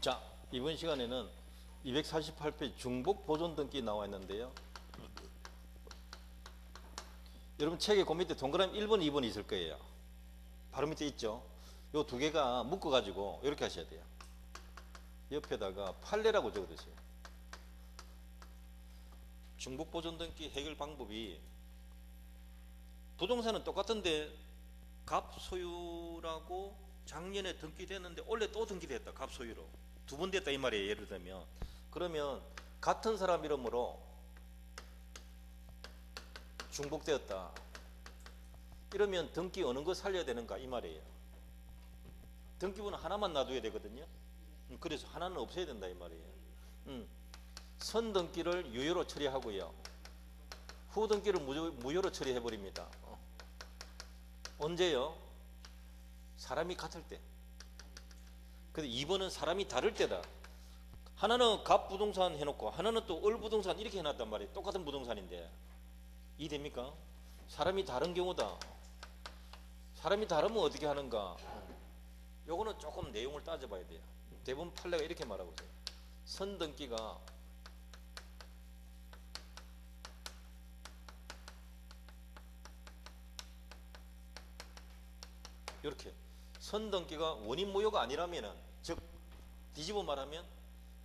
자, 이번 시간에는 248페이지 중복 보존 등기 나와 있는데요. 여러분 책에 그 밑에 동그라미 1번, 2번 있을 거예요. 바로 밑에 있죠. 요 두 개가 묶어 가지고 이렇게 하셔야 돼요. 옆에다가 판례라고 적어두세요. 중복 보존 등기 해결 방법이 부동산은 똑같은데 갑 소유라고 작년에 등기됐는데 올해 또 등기됐다. 갑 소유로 두 번 됐다 이 말이에요. 예를 들면 그러면 같은 사람 이름으로 중복되었다. 이러면 등기 어느 거 살려야 되는가 이 말이에요. 등기부는 하나만 놔둬야 되거든요. 그래서 하나는 없애야 된다 이 말이에요. 선등기를 유효로 처리하고요. 후등기를 무효로 처리해 버립니다. 언제요? 사람이 같을 때. 근데 2번은 사람이 다를 때다. 하나는 갑부동산 해놓고 하나는 또 을부동산 이렇게 해놨단 말이에요. 똑같은 부동산인데 이해됩니까? 사람이 다른 경우다. 사람이 다르면 어떻게 하는가? 요거는 조금 내용을 따져봐야 돼요. 대부분 판례가 이렇게 말하고 있어요. 선등기가 이렇게 선등기가 원인 무효가 아니라면은, 즉 뒤집어 말하면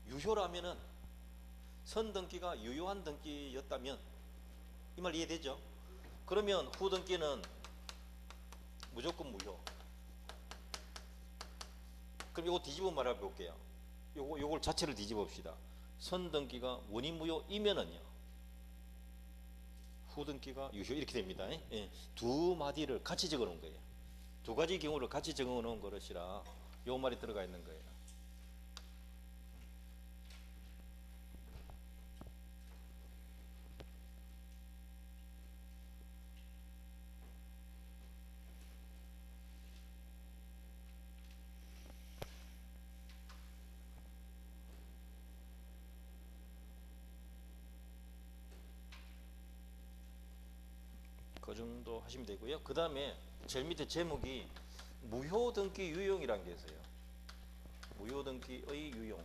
유효라면은, 선등기가 유효한 등기였다면 이 말 이해되죠? 그러면 후등기는 무조건 무효. 그럼 이거 뒤집어 말해 볼게요. 요걸 자체를 뒤집어 봅시다. 선등기가 원인 무효이면은요, 후등기가 유효 이렇게 됩니다. 예. 두 마디를 같이 적어 놓은 거예요. 두 가지 경우를 같이 적어 놓은 것이라 요 말이 들어가 있는 거예요. 그 정도 하시면 되고요. 그 다음에 제일 밑에 제목이 무효등기 유용이라는 게 있어요. 무효등기의 유용.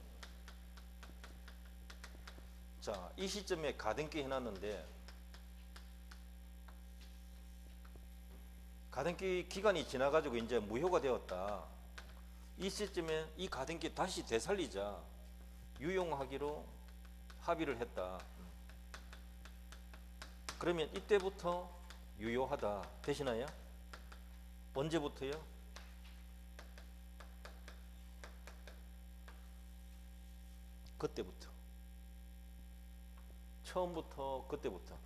자, 이 시점에 가등기 해놨는데 가등기 기간이 지나가지고 이제 무효가 되었다. 이 시점에 이 가등기 다시 되살리자 유용하기로 합의를 했다. 그러면 이때부터 유효하다 되시나요? 언제부터요? 그때부터. 처음부터 그때부터.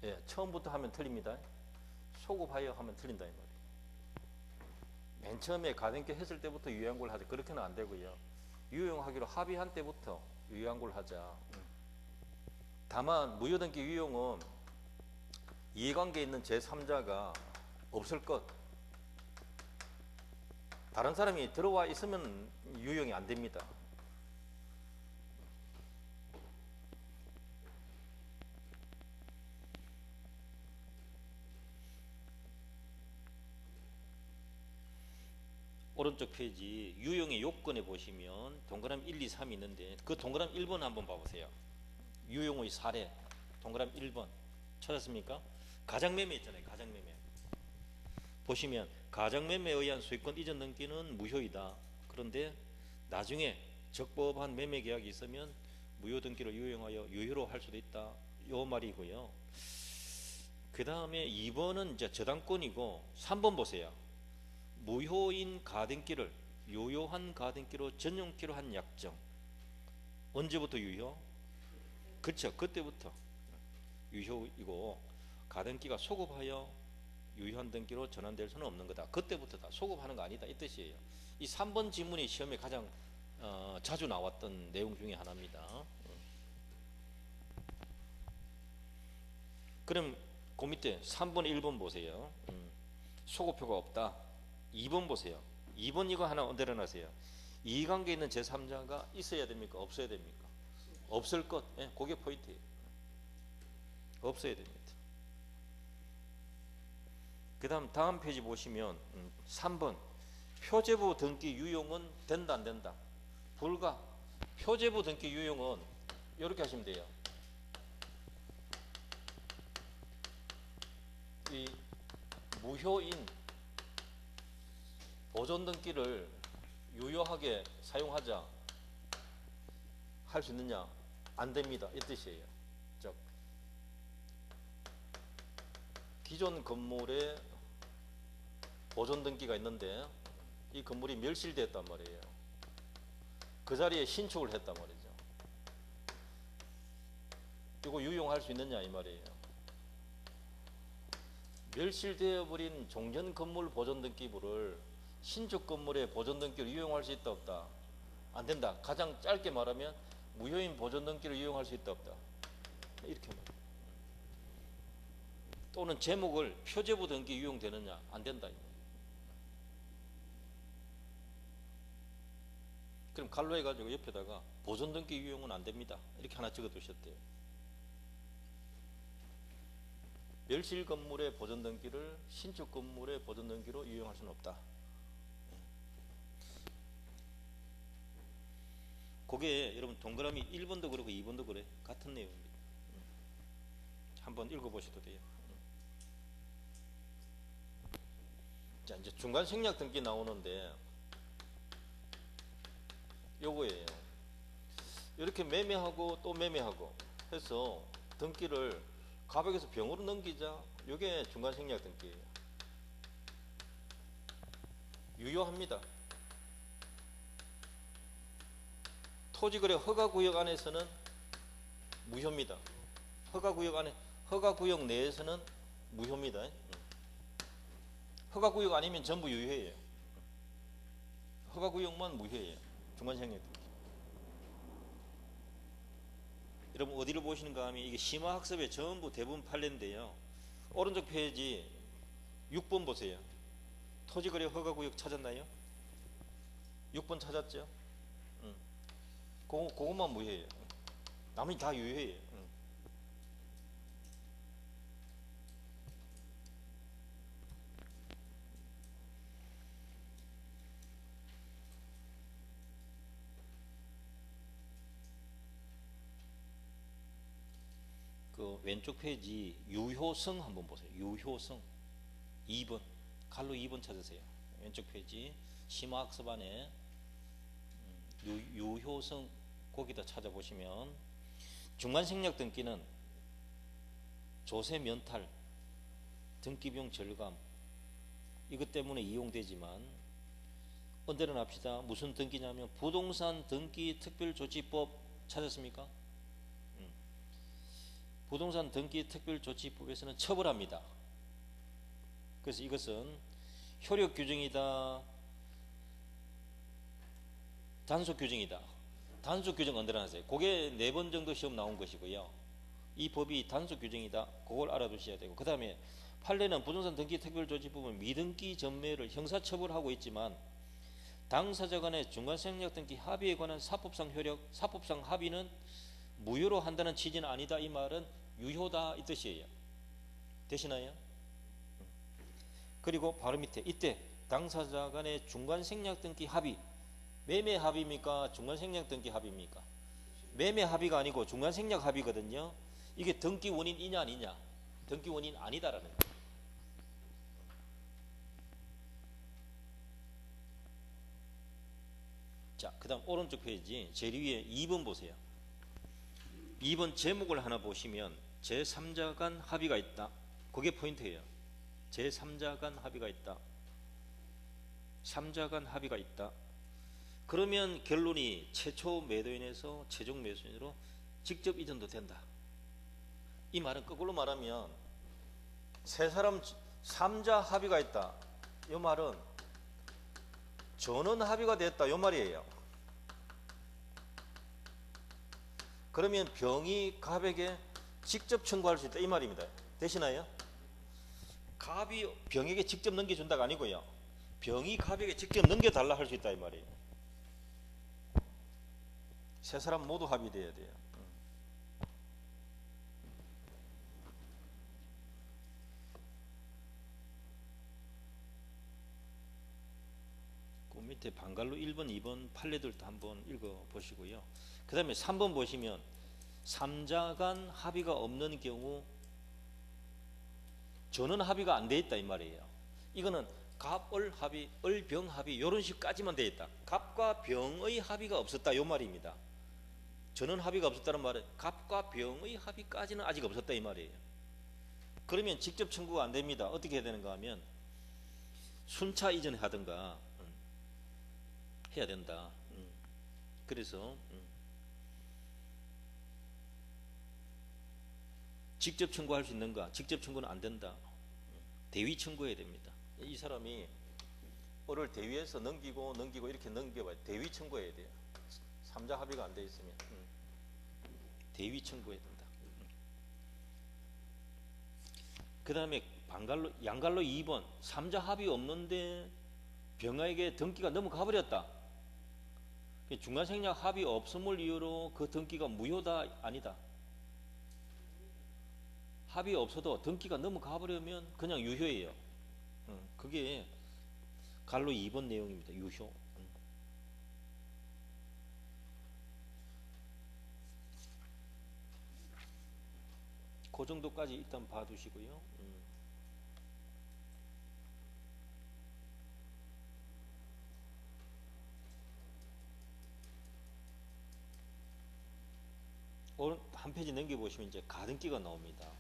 예, 처음부터 하면 틀립니다. 소급하여 하면 틀린다 이 말이에요. 맨 처음에 가등기 했을 때부터 유효한 걸 하자. 그렇게는 안 되고요. 유용하기로 합의한 때부터 유효한 걸 하자. 다만 무효등기 유용은 이해관계에 있는 제3자가 없을 것. 다른 사람이 들어와 있으면 유용이 안 됩니다. 오른쪽 페이지 유용의 요건에 보시면 동그라미 1, 2, 3이 있는데 그 동그라미 1번 한번 봐보세요. 유용의 사례 동그라미 1번 찾았습니까? 가장매매 있잖아요. 가장매매 보시면 가장매매에 의한 소유권 이전 등기는 무효이다. 그런데 나중에 적법한 매매계약이 있으면 무효등기를 유용하여 유효로 할 수도 있다. 요 말이고요. 그 다음에 2번은 이제 저당권이고 3번 보세요. 무효인 가등기를 유효한 가등기로 전용키로 한 약정. 언제부터 유효? 그렇죠. 그때부터 유효이고 가등기가 소급하여 유효한 등기로 전환될 수는 없는 거다. 그때부터다. 소급하는 거 아니다 이 뜻이에요. 이 3번 지문이 시험에 가장 자주 나왔던 내용 중에 하나입니다. 그럼 그 밑에 3번 1번 보세요. 소급표가 없다. 2번 보세요. 2번 이거 하나 내려놔세요. 이해관계에 있는 제3자가 있어야 됩니까? 없어야 됩니까? 없을 것. 예, 그게 포인트예요. 없어야 됩니다. 그 다음 페이지 보시면 3번 표제부 등기 유용은 된다 안 된다? 불가. 표제부 등기 유용은 이렇게 하시면 돼요. 이 무효인 보존 등기를 유효하게 사용하자 할 수 있느냐? 안 됩니다. 이 뜻이에요. 즉 기존 건물에 보존 등기가 있는데 이 건물이 멸실됐단 말이에요. 그 자리에 신축을 했단 말이죠. 이거 유용할 수 있느냐 이 말이에요. 멸실되어 버린 종전 건물 보존 등기부를 신축 건물의 보존 등기로 유용할 수 있다 없다? 안 된다. 가장 짧게 말하면 무효인 보존 등기를 유용할 수 있다 없다? 이렇게 말해요. 또는 제목을 표제부 등기 유용되느냐? 안 된다. 그럼 갈로 해가지고 옆에다가 보존 등기 유용은 안 됩니다. 이렇게 하나 적어 두셨대요. 멸실 건물의 보존 등기를 신축 건물의 보존 등기로 유용할 수는 없다. 그게 여러분 동그라미 1번도 그렇고 2번도 그래. 같은 내용입니다. 한번 읽어보셔도 돼요. 자, 이제 중간 생략 등기 나오는데 요거예요. 이렇게 매매하고 또 매매하고 해서 등기를 가백에서 병으로 넘기자. 요게 중간 생략 등기예요. 유효합니다. 토지거래 허가구역 안에서는 무효입니다. 허가구역 안에, 허가구역 내에서는 무효입니다. 허가구역 아니면 전부 유효해요. 허가구역만 무효해요. 중간생략 등기. 여러분 어디를 보시는가 하면 이게 심화학습에 전부 대부분 판례인데요. 오른쪽 페이지 6번 보세요. 토지거래 허가구역 찾았나요? 6번 찾았죠? 그것만 무효해요. 나머지 다 유효해요. 그 왼쪽 페이지 유효성 한번 보세요. 유효성 2번 갈로 2번 찾으세요. 왼쪽 페이지 심화학습 안에 유효성 거기다 찾아보시면 중간생략 등기는 조세 면탈, 등기비용 절감 이것 때문에 이용되지만 언제나 합시다. 무슨 등기냐면 부동산 등기 특별조치법 찾았습니까? 부동산 등기 특별조치법에서는 처벌합니다. 그래서 이것은 효력 규정이다, 단속 규정이다. 단속 규정 언제나 하세요. 그게 4번 정도 시험 나온 것이고요. 이 법이 단속 규정이다. 그걸 알아두셔야 되고, 그 다음에 판례는 부동산 등기 특별조치법은 미등기 전매를 형사처벌하고 있지만 당사자 간의 중간생략 등기 합의에 관한 사법상 효력, 사법상 합의는 무효로 한다는 취지는 아니다. 이 말은 유효다 이 뜻이에요. 되시나요? 그리고 바로 밑에 이때 당사자 간의 중간생략 등기 합의, 매매 합의입니까? 중간생략 등기 합의입니까? 매매 합의가 아니고 중간생략 합의거든요. 이게 등기 원인이냐 아니냐? 등기 원인 아니다라는 거예요. 자, 그 다음 오른쪽 페이지 제일 위에 2번 보세요. 2번 제목을 하나 보시면 제3자 간 합의가 있다. 그게 포인트예요. 제3자 간 합의가 있다. 3자 간 합의가 있다. 그러면 결론이 최초 매도인에서 최종 매수인으로 직접 이전도 된다. 이 말은 거꾸로 말하면 세 사람 3자 합의가 있다. 이 말은 전원 합의가 됐다. 이 말이에요. 그러면 병이 갑에게 직접 청구할 수 있다. 이 말입니다. 되시나요? 갑이 병에게 직접 넘겨준다가 아니고요. 병이 갑에게 직접 넘겨달라 할 수 있다. 이 말이에요. 세 사람 모두 합의돼야 돼요. 그 밑에 밑에 방갈로 1번, 2번 판례들도 한번 읽어보시고요. 그 다음에 3번 보시면 삼자간 합의가 없는 경우 전원 합의가 안 돼 있다 이 말이에요. 이거는 갑, 을 합의, 을, 병 합의 이런 식까지만 돼 있다. 갑과 병의 합의가 없었다 이 말입니다. 전원 합의가 없었다는 말은 갑과 병의 합의까지는 아직 없었다 이 말이에요. 그러면 직접 청구가 안 됩니다. 어떻게 해야 되는가 하면 순차 이전을 하든가 해야 된다. 그래서 직접 청구할 수 있는가? 직접 청구는 안 된다. 대위 청구해야 됩니다. 이 사람이 을을 대위에서 넘기고 이렇게 넘겨봐야 대위 청구해야 돼요. 삼자 합의가 안 돼 있으면 대위 청구해야 된다. 그 다음에 양갈로 2번 삼자 합의 없는데 병아에게 등기가 넘어가 버렸다. 중간생략 합의 없음을 이유로 그 등기가 무효다 아니다. 합의 없어도 등기가 넘어가 버리면 그냥 유효예요. 그게 갈로 2번 내용입니다. 유효. 그 정도까지 일단 봐두시고요. 오늘 한 페이지 넘겨보시면 이제 가등기가 나옵니다.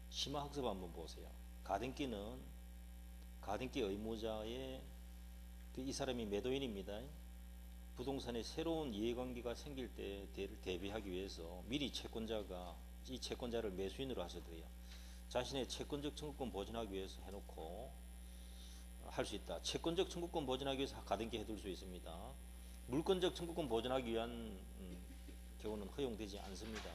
심화학습 한번 보세요. 가등기는 가등기 의무자의 이 사람이 매도인입니다. 부동산에 새로운 이해관계가 생길 때 대비하기 위해서 미리 채권자가 이 채권자를 매수인으로 하셔도요. 자신의 채권적 청구권 보존하기 위해서 해놓고 할 수 있다. 채권적 청구권 보존하기 위해서 가등기 해둘 수 있습니다. 물권적 청구권 보존하기 위한 경우는 허용되지 않습니다.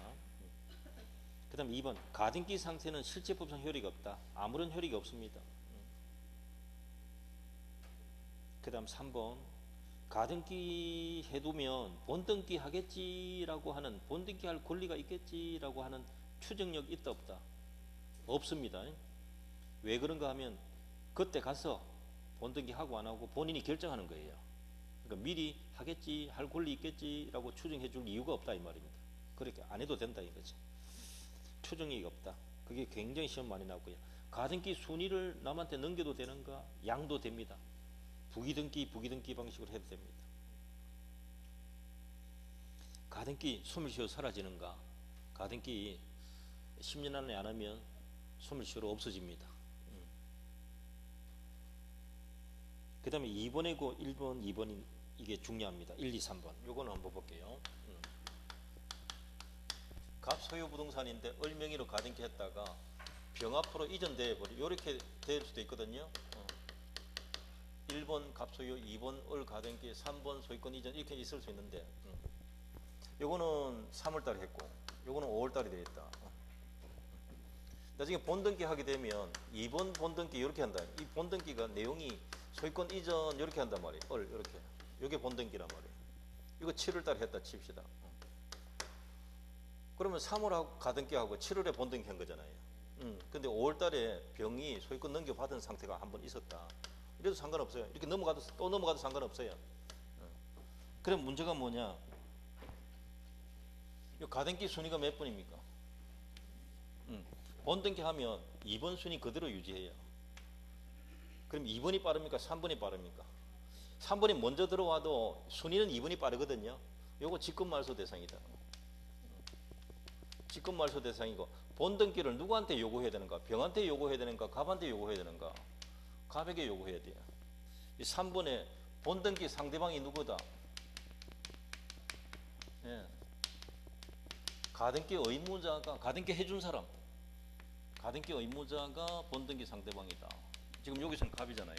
그 다음 2번 가등기 상태는 실제법상 효력이 없다. 아무런 효력이 없습니다. 그 다음 3번 가등기 해두면 본등기 하겠지라고 하는 본등기 할 권리가 있겠지라고 하는 추정력 있다 없다? 없습니다. 왜 그런가 하면 그때 가서 본등기 하고 안 하고 본인이 결정하는 거예요. 그러니까 미리 하겠지 할 권리 있겠지라고 추정해 줄 이유가 없다 이 말입니다. 그렇게 안 해도 된다 이거죠. 추정력이 없다. 그게 굉장히 시험 많이 나오고요. 가등기 순위를 남한테 넘겨도 되는가? 양도 됩니다. 부기등기 방식으로 해도 됩니다. 가등기 숨을 쉬어 사라지는가? 가등기 10년 안에 안 하면 숨을 쉬어 없어집니다. 그 다음에 2번이고 1번, 2번이 이게 중요합니다. 1, 2, 3번. 요거는 한번 볼게요. 갑 소유 부동산인데 을 명의로 가등기 했다가 병 앞으로 이전돼 버려. 이렇게 될 수도 있거든요. 1번 갑 소유, 2번 을 가등기, 3번 소유권 이전 이렇게 있을 수 있는데 요거는 3월달에 했고 요거는 5월달에 되겠다. 나중에 본등기 하게 되면 2번 본등기 이렇게 한다. 이 본등기가 내용이 소유권 이전 이렇게 한단 말이에요. 을 이렇게. 요게 본등기란 말이에요. 이거 7월달에 했다 칩시다. 그러면 3월하고 가등기하고 7월에 본등기 한 거잖아요. 근데 5월달에 병이 소유권 넘겨받은 상태가 한번 있었다. 이래도 상관없어요. 이렇게 넘어가도 또 넘어가도 상관없어요. 그럼 문제가 뭐냐? 이 가등기 순위가 몇 번입니까? 본등기 하면 2번 순위 그대로 유지해요. 그럼 2번이 빠릅니까? 3번이 빠릅니까? 3번이 먼저 들어와도 순위는 2번이 빠르거든요. 요거 직권말소 대상이다. 직권말소 대상이고 본등기를 누구한테 요구해야 되는가? 병한테 요구해야 되는가? 갑한테 요구해야 되는가? 갑에게 요구해야 돼요. 이 3번에 본등기 상대방이 누구다? 예. 가등기 의무자가 가등기 해준 사람. 가등기 의무자가 본등기 상대방이다. 지금 여기서는 갑이잖아요.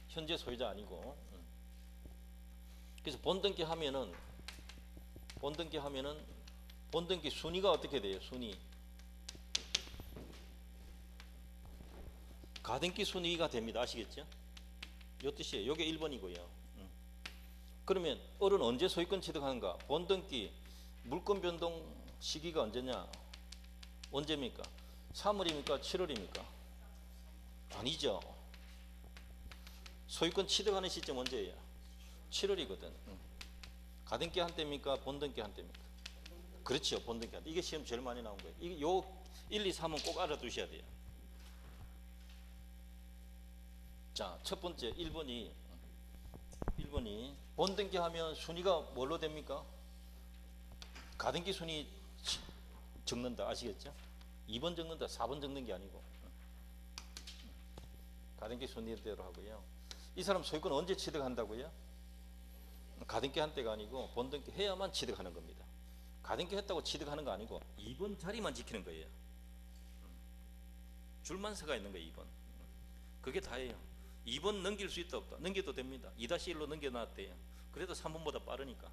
현재 소유자 아니고. 그래서 본등기 하면은 본등기 순위가 어떻게 돼요? 순위. 가등기 순위가 됩니다. 아시겠죠? 이 뜻이에요. 이게 1번이고요. 그러면 을은 언제 소유권 취득하는가? 본등기 물권 변동 시기가 언제냐? 언제입니까? 3월입니까? 7월입니까? 아니죠. 소유권 취득하는 시점 언제예요? 7월이거든. 가등기 한때입니까? 본등기 한때입니까? 그렇죠. 본등기 한때. 이게 시험 제일 많이 나온 거예요. 이게 요 1, 2, 3은 꼭 알아두셔야 돼요. 자, 첫 번째 1번이 본등기 하면 순위가 뭘로 됩니까? 가등기 순위 적는다. 아시겠죠? 2번 적는다. 4번 적는 게 아니고 가등기 순위대로 하고요. 이 사람 소유권 언제 취득한다고요? 가등기 한 때가 아니고 본등기 해야만 취득하는 겁니다. 가등기 했다고 취득하는 거 아니고 2번 자리만 지키는 거예요. 줄만 서가 있는 거예요. 2번. 그게 다예요. 2번 넘길 수 있다 없다? 넘겨도 됩니다. 2-1로 넘겨놨대요. 그래도 3번보다 빠르니까.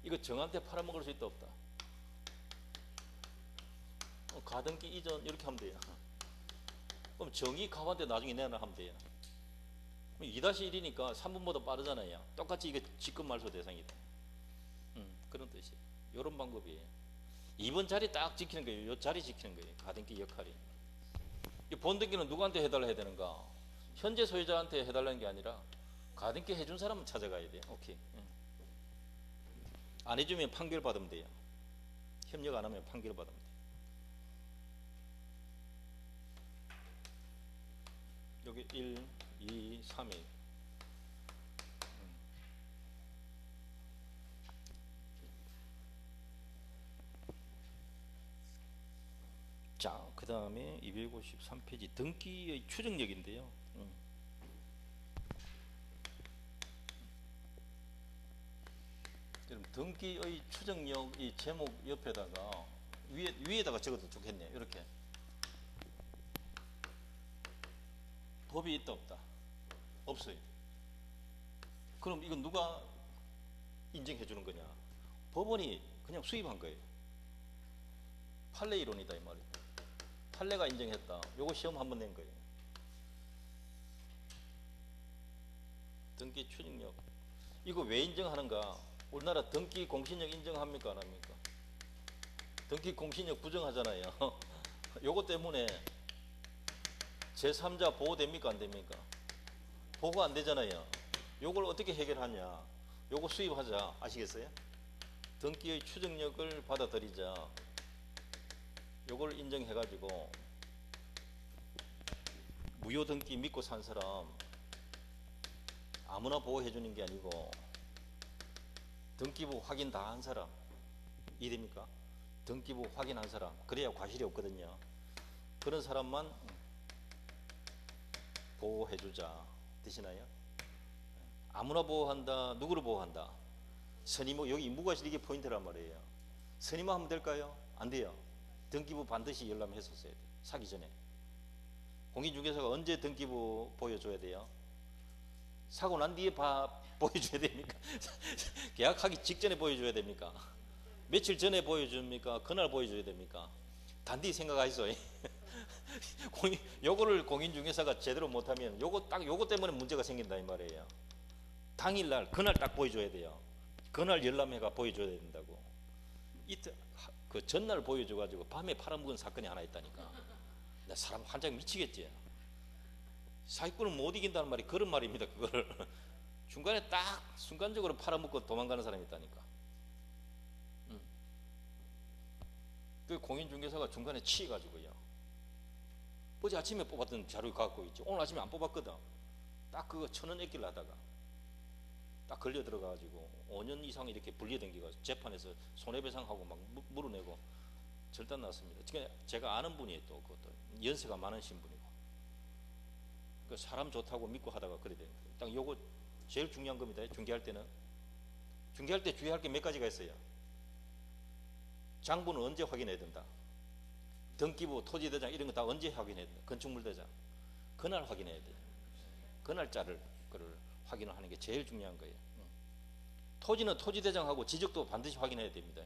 이거 정한테 팔아먹을 수 있다 없다? 가등기 이전 이렇게 하면 돼요. 그럼 정의 가한테 나중에 내놔 하면 돼요. 2-1이니까 3번보다 빠르잖아요. 똑같이 이게 직권 말소 대상이다. 그런 뜻이에요. 이런 방법이에요. 2번 자리 딱 지키는 거예요. 이 자리 지키는 거예요. 가등기 역할이. 이 본등기는 누구한테 해달라 해야 되는가? 현재 소유자한테 해달라는 게 아니라 가등기 해준 사람은 찾아가야 돼요. 오케이. 안 해주면 판결 받으면 돼요. 협력 안 하면 판결 받으면 돼요. 여기 1, 2, 3이 자, 그 다음에 253페이지 등기의 추정력인데요. 여러분 등기의 추정력 이 제목 옆에다가 위에다가 적어도 좋겠네요. 이렇게 법이 있다 없다? 없어요. 그럼 이건 누가 인정해 주는 거냐? 법원이 그냥 수입한 거예요. 판례 이론이다 이 말이에요. 판례가 인정했다. 요거 시험 한번 낸 거예요. 등기 추정력 이거 왜 인정하는가? 우리나라 등기 공신력 인정합니까 안 합니까? 등기 공신력 부정하잖아요. 요거 때문에 제3자 보호됩니까 안 됩니까? 보호 안 되잖아요. 요걸 어떻게 해결하냐? 요거 수입하자. 아시겠어요? 등기의 추정력을 받아들이자. 요걸 인정해 가지고 무효 등기 믿고 산 사람 아무나 보호해 주는 게 아니고 등기부 확인 다 한 사람 이됩니까? 등기부 확인한 사람 그래야 과실이 없거든요. 그런 사람만 보호해 주자. 되시나요? 아무나 보호한다. 누구를 보호한다? 선임 여기 무과실 이게 포인트란 말이에요. 선임만 하면 될까요? 안 돼요. 등기부 반드시 열람했었어야 돼요. 사기 전에. 공인중개사가 언제 등기부 보여줘야 돼요? 사고 난 뒤에 보여줘야 됩니까? 계약하기 직전에 보여줘야 됩니까? 며칠 전에 보여줍니까? 그날 보여줘야 됩니까? 단디 생각하시죠. 요거를 공인중개사가 제대로 못하면 요거 때문에 문제가 생긴다 이 말이에요. 당일날 그날 딱 보여줘야 돼요. 그날 열람해가 보여줘야 된다고. 이틀 그 전날 보여줘가지고 밤에 팔아먹은 사건이 하나 있다니까. 나 사람 환장 미치겠지. 사기꾼은 못 이긴다는 말이 그런 말입니다. 그거를 중간에 딱 순간적으로 팔아먹고 도망가는 사람이 있다니까. 그 공인중개사가 중간에 취해가지고요. 어제 아침에 뽑았던 자료 갖고 있죠. 오늘 아침에 안 뽑았거든. 딱 그거 1,000원 액기를 하다가 딱 걸려 들어가가지고 5년 이상 이렇게 불리댕기가 재판에서 손해배상하고 막 물어내고 절단 났습니다. 제가 아는 분이 또 그것도 연세가 많으신 분이고 그 사람 좋다고 믿고 하다가 그래 됩니다. 딱 요거 제일 중요한 겁니다. 중개할 때는 중개할 때 주의할 게 몇 가지가 있어요. 장부는 언제 확인해야 된다. 등기부, 토지대장 이런 거 다 언제 확인해야 된다. 건축물대장 그날 확인해야 돼요. 그날짜를 그를 확인을 하는 게 제일 중요한 거예요. 토지는 토지대장하고 지적도 반드시 확인해야 됩니다.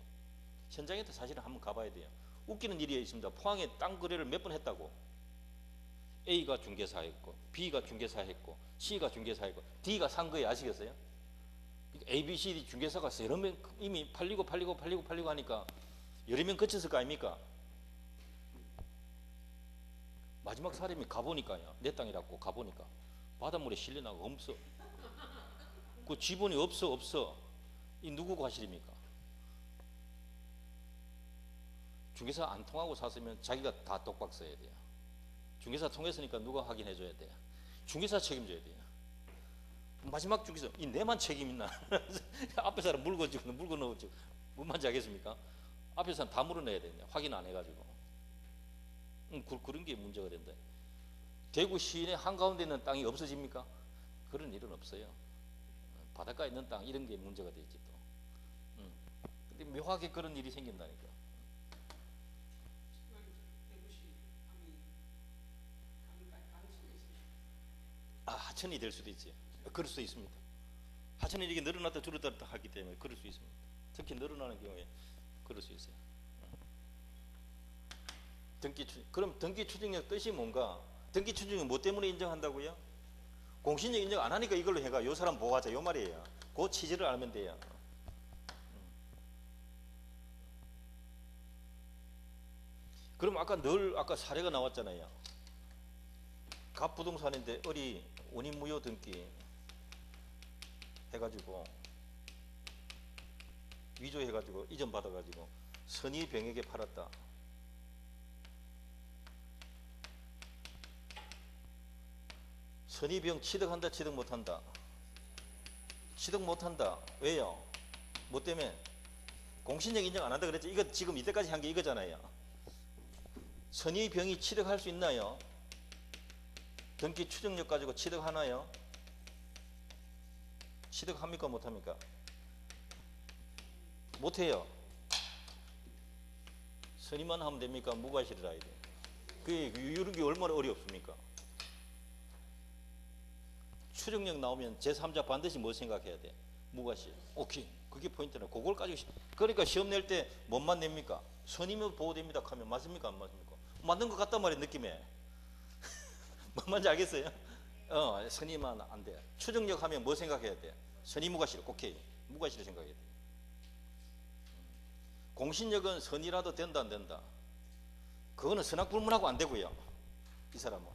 현장에도 사실은 한번 가봐야 돼요. 웃기는 일이 있습니다. 포항에 땅 거래를 몇 번 했다고. A가 중개사 했고 B가 중개사 했고 C가 중개사 했고 D가 산 거예요. 아시겠어요? A, B, C, D 중개사가 여러 명 이미 팔리고 하니까 여러 명 거쳤을 거 아닙니까? 마지막 사람이 가보니까요. 내 땅이라고 가보니까 바닷물에 실려나고 없어. 그 지분이 없어. 이 누구 과실입니까? 중개사 안 통하고 샀으면 자기가 다 똑박 써야 돼요. 중개사 통했으니까 누가 확인해 줘야 돼요. 중개사 책임져야 돼요. 마지막 중개사 이 내만 책임 있나? 앞에 사람 물건 주고 물건 넣어주고 뭔 말인지 알겠습니까? 앞에 사람 다 물어내야 되냐? 확인 안 해가지고 그런 게 문제가 된다. 대구 시내 한가운데 있는 땅이 없어집니까? 그런 일은 없어요. 바닷가에 있는 땅 이런 게 문제가 되지 또. 근데 묘하게 그런 일이 생긴다니까. 하천이 될 수도 있지. 그럴 수 있습니다. 하천이 이렇게 늘어났다 줄었다 하기 때문에 그럴 수 있습니다. 특히 늘어나는 경우에 그럴 수 있어요. 그럼 등기 추징력 뜻이 뭔가? 등기 추징력 뭐 때문에 인정한다고요? 공신력 인정 안 하니까 이걸로 해가 요 사람 보호하자 요 말이에요. 그 취지를 알면 돼요. 그럼 아까 사례가 나왔잖아요. 갑부동산인데 어리 원인무효 등기 해가지고 위조해가지고 이전 받아가지고 선의병에게 팔았다. 선의병 취득한다 취득 못한다? 취득 못한다. 왜요? 뭐 때문에? 공신력 인정 안 한다 그랬죠. 이거 지금 이때까지 한 게 이거잖아요. 선의병이 취득할 수 있나요? 등기 추정력 가지고 취득하나요? 취득합니까 못합니까? 못해요. 선의만 하면 됩니까? 무과실을 해야 돼요. 이런 게 얼마나 어렵습니까? 추정력 나오면 제3자 반드시 뭐 생각해야 돼? 무과실. 오케이. 그게 포인트네. 그걸 가지고 그러니까 시험 낼 때 뭔만 냅니까? 선의면 보호됩니다 하면 맞습니까 안 맞습니까? 맞는 것 같단 말이에요 느낌에. 뭔 말인지 알겠어요? 선의만 안 돼. 추정력 하면 뭐 생각해야 돼? 선의 무과실. 오케이. 무과실을 생각해야 돼. 공신력은 선의라도 된다 안 된다? 그거는 선악불문하고 안 되고요. 이 사람은.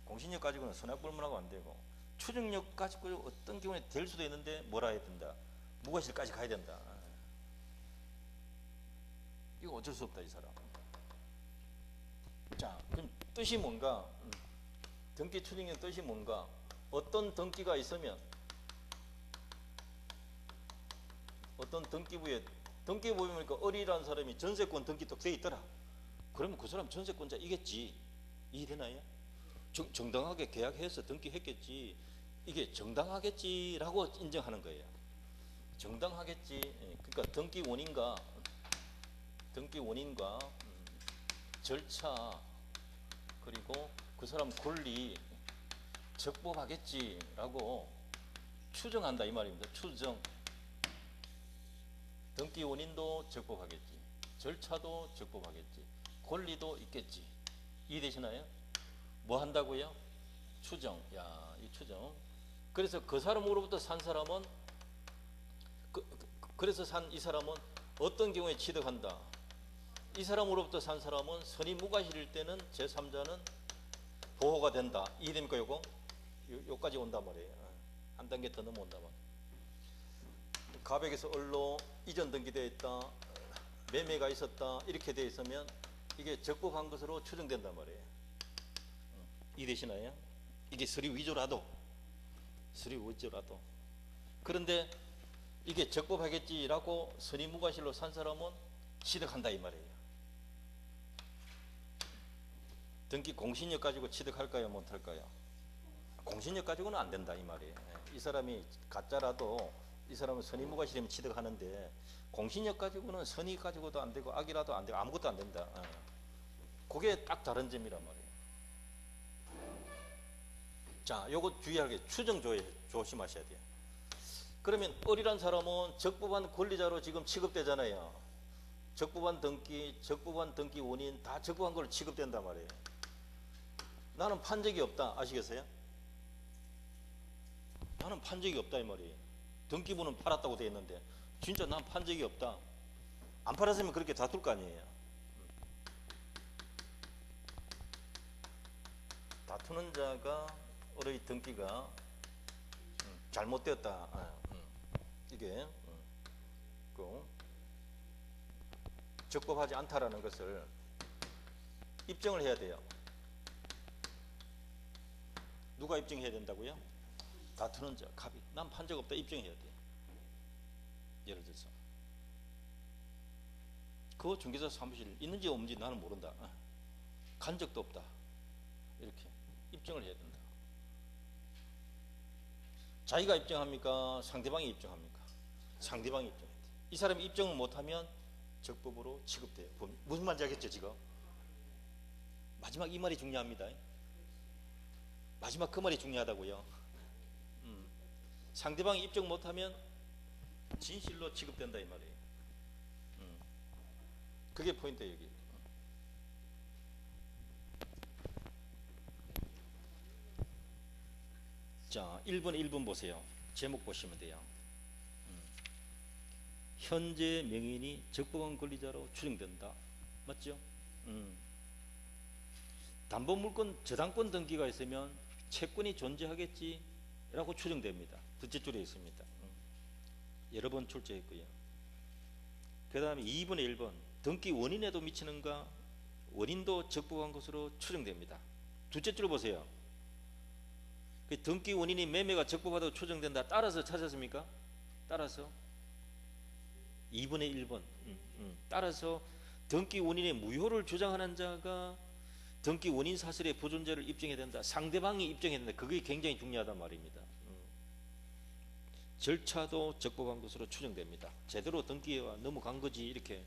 공신력 가지고는 선악불문하고 안 되고 추정력 가지고 어떤 경우에 될 수도 있는데 뭐라 해야 된다? 무과실까지 가야 된다. 이거 어쩔 수 없다 이 사람. 자, 그럼 뜻이 뭔가? 등기 추정력 뜻이 뭔가? 어떤 등기가 있으면 어떤 등기부에 등기 보면 어리라는 사람이 전세권 등기 또 돼 있더라. 그러면 그 사람 전세권자이겠지. 이해되나요? 정당하게 계약해서 등기했겠지. 이게 정당하겠지라고 인정하는 거예요. 정당하겠지. 그러니까 등기 원인과 절차 그리고 그 사람 권리 적법하겠지라고 추정한다 이 말입니다. 추정. 등기 원인도 적법하겠지. 절차도 적법하겠지. 권리도 있겠지. 이해되시나요? 뭐 한다고요? 추정. 야, 이 추정. 그래서 그 사람으로부터 산 사람은 그래서 산 이 사람은 어떤 경우에 취득한다. 이 사람으로부터 산 사람은 선의 무과실일 때는 제3자는 보호가 된다. 이해됩니까 요거? 요까지 온단 말이에요. 한 단계 더 넘어온단 말이에요. 가백에서 을로 이전 등기되어 있다. 매매가 있었다. 이렇게 되어 있으면 이게 적법한 것으로 추정된단 말이에요. 이해되시나요? 이게 서류 위조라도 그런데 이게 적법하겠지라고 선의 무과실로 산 사람은 취득한다 이 말이에요. 등기 공신력 가지고 취득할까요 못할까요? 공신력 가지고는 안 된다 이 말이에요. 이 사람이 가짜라도 이 사람은 선의 무과실이면 취득하는데 공신력 가지고는 선의 가지고도 안 되고 악이라도 안 되고 아무것도 안 된다. 그게 딱 다른 점이란 말이에요. 자, 요거 주의할 게 추정 조심하셔야 돼요. 그러면 을이란 사람은 적법한 권리자로 지금 취급되잖아요. 적법한 등기 원인 다 적법한 걸로 취급된단 말이에요. 나는 판 적이 없다. 아시겠어요? 나는 판 적이 없다 이 말이에요. 등기부는 팔았다고 돼 있는데 진짜 난 판 적이 없다. 안 팔았으면 그렇게 다툴 거 아니에요. 다투는 자가 을의 등기가 잘못되었다. 이게 그 적법하지 않다라는 것을 입증을 해야 돼요. 누가 입증해야 된다고요? 다투는 자, 갑이. 난 판 적 없다 입증해야 돼. 예를 들어서 그 중개사 사무실 있는지 없는지 나는 모른다. 간 적도 없다. 이렇게 입증을 해야 된다. 자기가 입증합니까? 상대방이 입증합니까? 상대방이 입증해야 돼. 이 사람이 입증을 못하면 적법으로 취급돼요. 무슨 말인지 알겠죠 지금? 마지막 이 말이 중요합니다. 마지막 그 말이 중요하다고요. 상대방이 입증 못하면 진실로 취급된다 이 말이에요. 그게 포인트예요 여기. 자, 1번 1번 보세요. 제목 보시면 돼요. 현재 명인이 적법한 권리자로 추정된다. 맞죠? 담보물권 저당권 등기가 있으면 채권이 존재하겠지 라고 추정됩니다. 둘째 줄에 있습니다. 여러 번 출제했고요. 그 다음에 2번에 1번 등기 원인에도 미치는가? 원인도 적법한 것으로 추정됩니다. 둘째 줄 보세요. 그 등기 원인이 매매가 적법하다고 추정된다. 따라서 찾았습니까? 따라서 2번에 1번 따라서 등기 원인의 무효를 주장하는 자가 등기 원인 사실의 부존재를 입증해야 된다. 상대방이 입증해야 된다. 그게 굉장히 중요하단 말입니다. 절차도 적법한 것으로 추정됩니다. 제대로 등기가 넘어간 거지. 이렇게.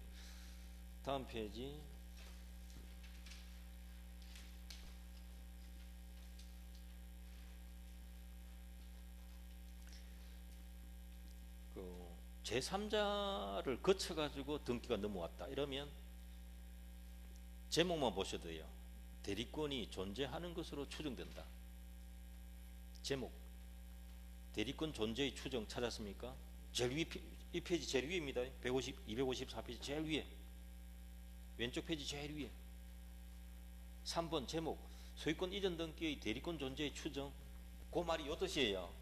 다음 페이지. 제3자를 거쳐가지고 등기가 넘어왔다. 이러면 제목만 보셔도 돼요. 대리권이 존재하는 것으로 추정된다. 제목. 대리권 존재의 추정 찾았습니까? 제일 위, 이 페이지 제일 위입니다. 254페이지 제일 위에. 왼쪽 페이지 제일 위에. 3번 제목. 소유권 이전 등기의 대리권 존재의 추정. 그 말이 요 뜻이에요.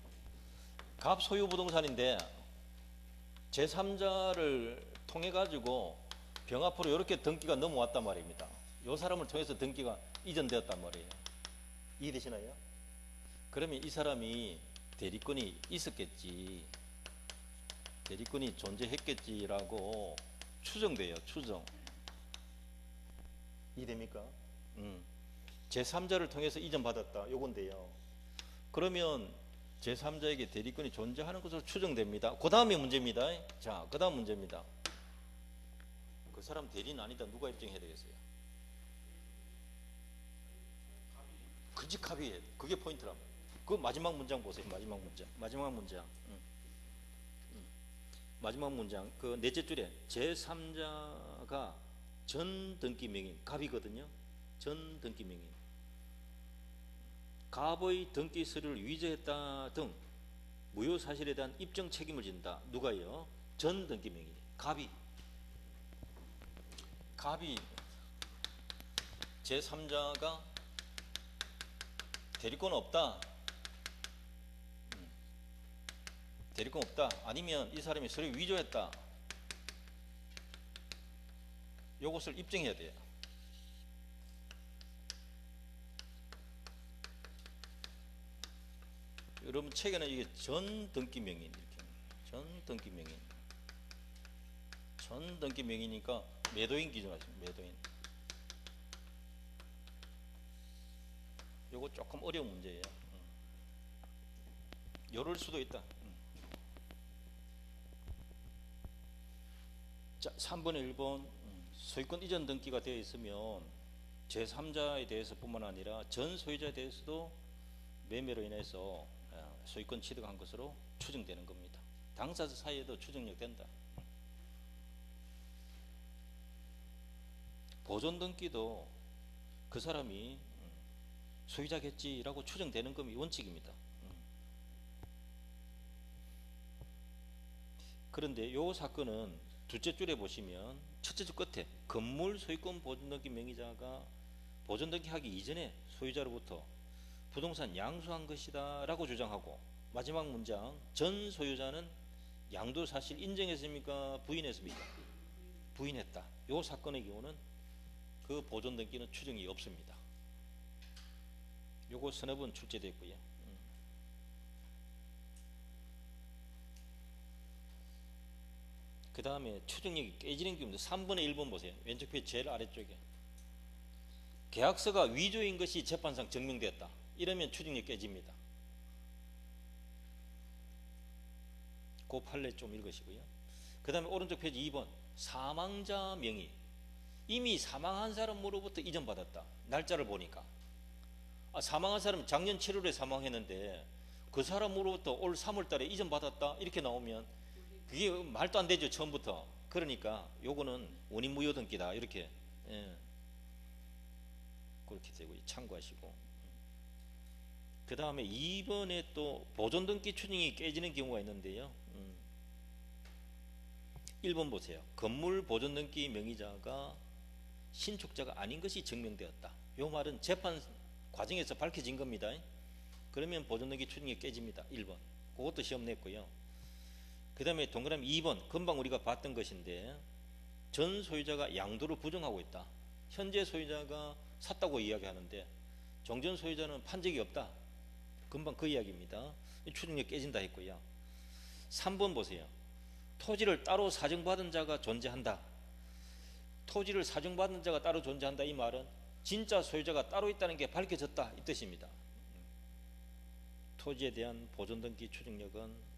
갑 소유 부동산인데 제3자를 통해 가지고 병 앞으로 이렇게 등기가 넘어왔단 말입니다. 이 사람을 통해서 등기가 이전되었단 말이에요. 이해되시나요? 그러면 이 사람이 대리권이 있었겠지, 대리권이 존재했겠지라고 추정돼요. 추정. 이해됩니까? 제3자를 통해서 이전받았다. 요건데요. 그러면 제3자에게 대리권이 존재하는 것으로 추정됩니다. 그 다음에 문제입니다. 자, 그 다음 문제입니다. 그 사람 대리는 아니다. 누가 입증해야 되겠어요? 그지 합의해. 그게 포인트랍니다. 그 마지막 문장 보세요. 마지막 문장. 마지막 문장. 마지막 문장. 그 넷째 줄에 제3자가 전 등기 명인 갑이거든요. 전 등기 명인. 갑의 등기 서류를 위조했다 등 무효 사실에 대한 입증 책임을 진다. 누가요? 전 등기 명인. 갑이 제3자가 대리권 없다. 대리권 없다. 아니면 이 사람이 서류 위조했다. 요것을 입증해야 돼요. 여러분 책에는 이게 전 등기 명인 이렇게 전 등기 명인, 전 등기 명이니까 매도인 기준하십니다. 매도인. 요거 조금 어려운 문제예요. 요럴 수도 있다. 자, 3번에 1번 소유권 이전 등기가 되어 있으면 제3자에 대해서 뿐만 아니라 전 소유자에 대해서도 매매로 인해서 소유권 취득한 것으로 추정되는 겁니다. 당사자 사이에도 추정력 된다. 보존 등기도 그 사람이 소유자겠지라고 추정되는 것이 원칙입니다. 그런데 요 사건은 둘째 줄에 보시면 첫째 줄 끝에 건물 소유권 보존등기 명의자가 보존등기 하기 이전에 소유자로부터 부동산 양수한 것이다 라고 주장하고, 마지막 문장 전 소유자는 양도 사실 인정했습니까? 부인했습니까? 부인했다. 요 사건의 경우는 그 보존등기는 추정이 없습니다. 요거 서너 번 출제됐고요. 그 다음에 추정력이 깨지는 경우입니다. 3분의 1번 보세요. 왼쪽 페이지 제일 아래쪽에 계약서가 위조인 것이 재판상 증명되었다. 이러면 추정력 깨집니다. 그 판례 좀 읽으시고요. 그 다음에 오른쪽 페이지 2번 사망자 명의, 이미 사망한 사람으로부터 이전받았다. 날짜를 보니까 사망한 사람 작년 7월에 사망했는데 그 사람으로부터 올 3월 달에 이전받았다 이렇게 나오면 그게 말도 안 되죠, 처음부터. 그러니까 요거는 원인무효 등기다 이렇게, 그렇게 되고 참고하시고. 그 다음에 2번에 또 보존등기 추정이 깨지는 경우가 있는데요. 1번 보세요. 건물 보존등기 명의자가 신축자가 아닌 것이 증명되었다. 요 말은 재판 과정에서 밝혀진 겁니다. 그러면 보존등기 추정이 깨집니다. 1번. 그것도 시험 냈고요. 그 다음에 동그라미 2번 금방 우리가 봤던 것인데 전 소유자가 양도를 부정하고 있다. 현재 소유자가 샀다고 이야기하는데 종전 소유자는 판 적이 없다. 금방 그 이야기입니다. 추정력 깨진다 했고요. 3번 보세요. 토지를 따로 사정받은 자가 존재한다. 토지를 사정받은 자가 따로 존재한다. 이 말은 진짜 소유자가 따로 있다는 게 밝혀졌다 이 뜻입니다. 토지에 대한 보존등기 추정력은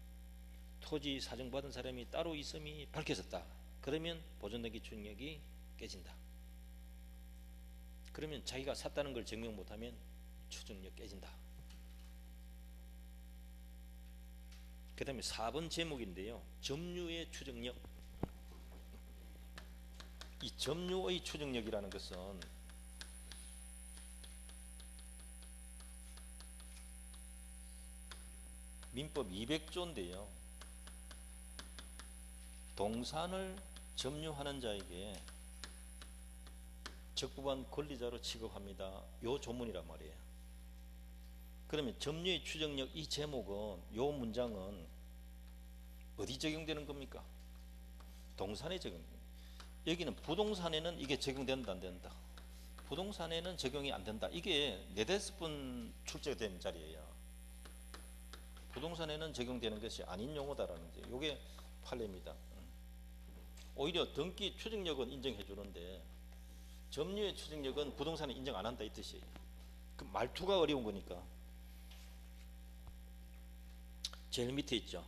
토지 사정받은 사람이 따로 있음이 밝혀졌다. 그러면 보존등기 추정력이 깨진다. 그러면 자기가 샀다는 걸 증명 못하면 추정력 깨진다. 그 다음에 4번 제목인데요. 점유의 추정력. 이 점유의 추정력이라는 것은 민법 200조인데요. 동산을 점유하는 자에게 적부한 권리자로 취급합니다. 요 조문이란 말이에요. 그러면 점유의 추정력 이 제목은, 요 문장은 어디 적용되는 겁니까? 동산에 적용됩니다. 여기는 부동산에는 이게 적용된다 안 된다? 부동산에는 적용이 안 된다. 이게 네다섯 번 출제된 자리예요. 부동산에는 적용되는 것이 아닌 용어다라는 게, 요게 판례입니다. 오히려 등기 추정력은 인정해 주는데 점유의 추정력은 부동산에 인정 안 한다 이 뜻이에요. 그 말투가 어려운 거니까. 제일 밑에 있죠.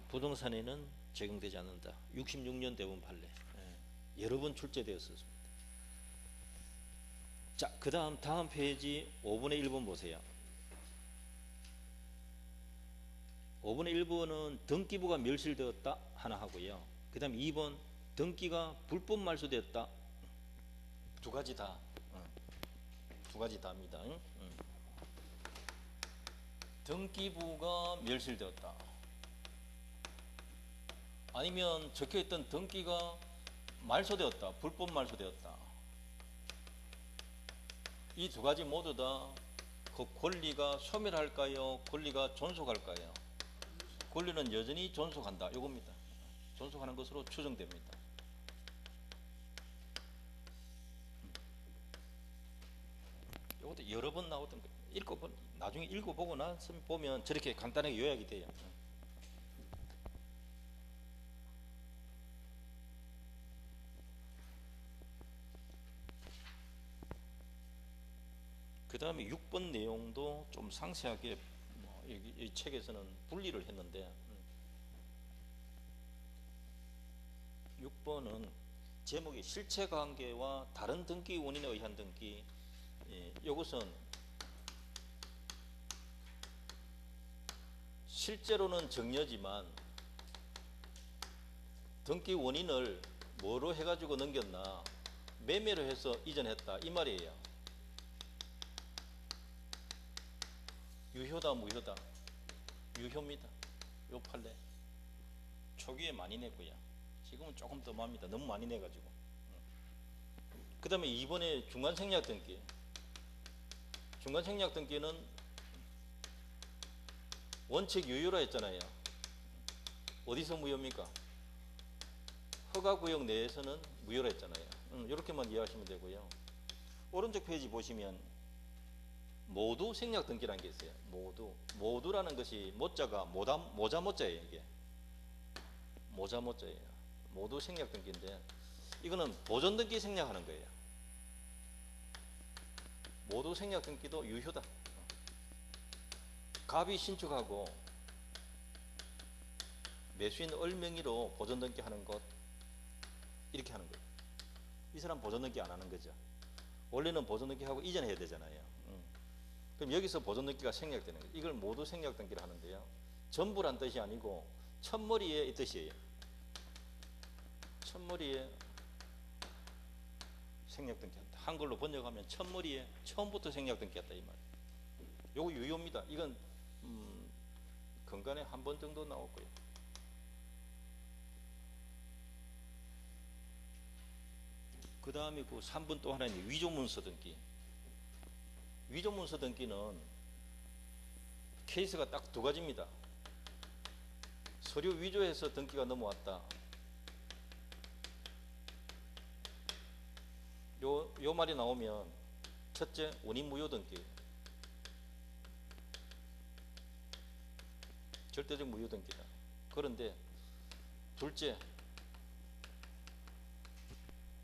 부동산에는 적용되지 않는다. 66년 대법원 판례. 여러 번 출제되었습니다. 자, 그 다음 페이지 5분의 1번 보세요. 5분의 1번은 등기부가 멸실되었다 하나 하고요. 그 다음 2번 등기가 불법 말소되었다. 두 가지 다. 두 가지 다입니다. 등기부가 멸실되었다. 아니면 적혀있던 등기가 말소되었다. 불법 말소되었다. 이 두 가지 모두 다 그 권리가 소멸할까요? 권리가 존속할까요? 권리는 여전히 존속한다. 이겁니다. 존속하는 것으로 추정됩니다. 이것도 여러 번 나오던 거. 나중에 읽어보고 나서 보면 저렇게 간단하게 요약이 돼요. 그 다음에 6번 내용도 좀 상세하게 이 책에서는 분리를 했는데 6번은 제목이 실체관계와 다른 등기 원인에 의한 등기. 이것은 실제로는 정려지만 등기 원인을 뭐로 해가지고 넘겼나, 매매로 해서 이전했다 이 말이에요. 유효다 무효다? 유효입니다. 요 판례 초기에 많이 냈고요. 지금은 조금 더 맙니다. 너무 많이 내가지고. 그 다음에 이번에 중간생략 등기. 중간생략 등기는 원칙 유효라 했잖아요. 어디서 무효입니까? 허가구역 내에서는 무효라 했잖아요. 이렇게만 이해하시면 되고요. 오른쪽 페이지 보시면 모두 생략 등기라는 게 있어요. 모두라는 것이 모자가 모자 모자예요. 이게 모자 모자예요. 모두 생략 등기인데 이거는 보존 등기 생략하는 거예요. 모두 생략 등기도 유효다. 갑이 신축하고 매수인 을명의로 보존 등기 하는 것 이렇게 하는 거예요. 이 사람 보존 등기 안 하는 거죠. 원래는 보존 등기 하고 이전해야 되잖아요. 그럼 여기서 보존 등기가 생략되는 거예요. 이걸 모두 생략 등기를 하는데요. 전부란 뜻이 아니고 첫머리에 이 뜻이에요. 첫머리에 생략 등기한다. 한글로 번역하면 첫머리에 처음부터 생략 등기했다 이 말. 요거 유효입니다. 이건 근간에 한 번 정도 나왔고요. 그 다음에 그 3번 또 하나 있는 위조문서 등기. 위조문서 등기는 케이스가 딱 두 가지입니다. 서류 위조해서 등기가 넘어왔다. 요 말이 나오면 첫째 원인 무효 등기, 절대적 무효 등기다. 그런데 둘째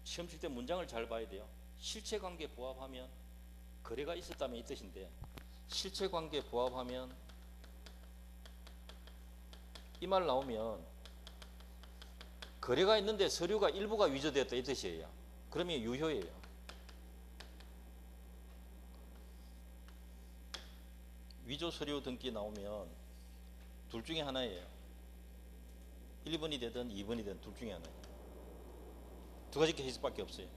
시험 칠 때 문장을 잘 봐야 돼요. 실체관계 부합하면 거래가 있었다면 이 뜻인데 실체관계 부합하면 이 말 나오면 거래가 있는데 서류가 일부가 위조되었다 이 뜻이에요. 그러면 유효예요. 위조 서류 등기 나오면 둘 중에 하나예요. 1번이 되든 2번이 되든 둘 중에 하나예요. 두 가지 케이스밖에 없어요.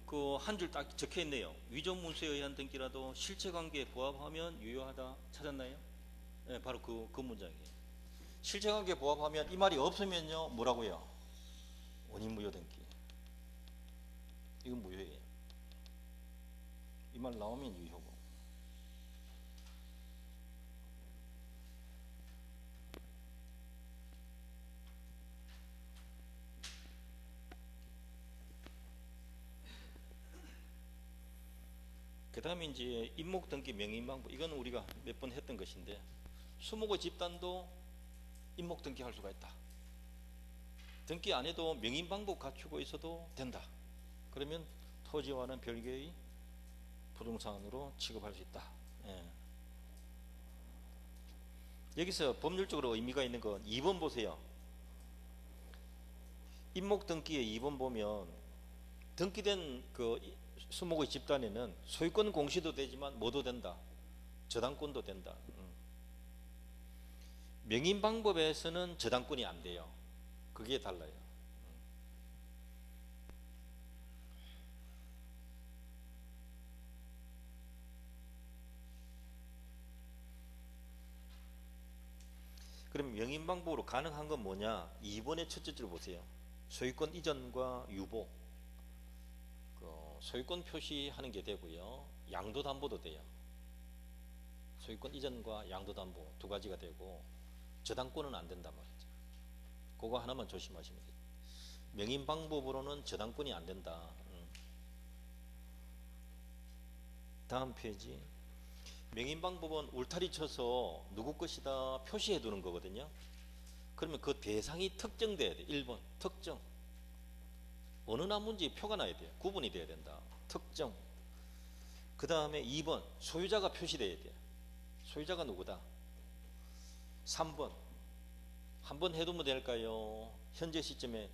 그 한 줄 딱 적혀 있네요. 위조 문서에 의한 등기라도 실체관계에 부합하면 유효하다. 찾았나요? 네, 바로 그 문장이에요. 실체관계에 부합하면 이 말이 없으면요 뭐라고요? 원인 무효 등기. 이건 무효예요. 이 말 나오면 유효고. 그 다음에 이제 임목 등기 명의 방법. 이건 우리가 몇 번 했던 것인데 수목의 집단도 임목 등기할 수가 있다. 등기 안 해도 명의 방법 갖추고 있어도 된다. 그러면 토지와는 별개의 부동산으로 취급할 수 있다. 예. 여기서 법률적으로 의미가 있는 건 2번 보세요. 임목 등기의 2번 보면 등기된 그 수목의 집단에는 소유권 공시도 되지만 뭐도 된다. 저당권도 된다. 명인 방법에서는 저당권이 안 돼요. 그게 달라요. 그럼 명인 방법으로 가능한 건 뭐냐? 2번의 첫째 줄 보세요. 소유권 이전과 유보. 소유권 표시하는 게 되고요. 양도담보도 돼요. 소유권 이전과 양도담보 두 가지가 되고 저당권은 안 된단 말이죠. 그거 하나만 조심하시면 돼요. 명인 방법으로는 저당권이 안 된다. 다음 페이지. 명인 방법은 울타리 쳐서 누구 것이다 표시해 두는 거거든요. 그러면 그 대상이 특정돼야 돼. 1번 특정. 어느 나무인지 표가 나야 돼요. 구분이 돼야 된다. 특정. 그 다음에 2번 소유자가 표시돼야 돼요. 소유자가 누구다. 3번 한 번 해두면 될까요? 현재 시점에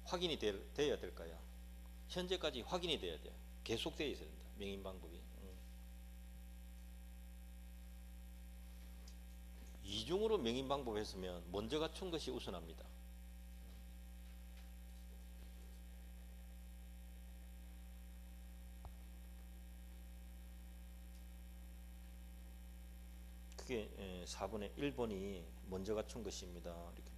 확인이 돼야 될까요? 현재까지 확인이 돼야 돼요. 계속되어 있어야 된다. 명인 방법이. 이중으로 명인 방법 했으면 먼저 갖춘 것이 우선합니다. 그게 4번의 1번이 먼저 갖춘 것입니다. 이렇게.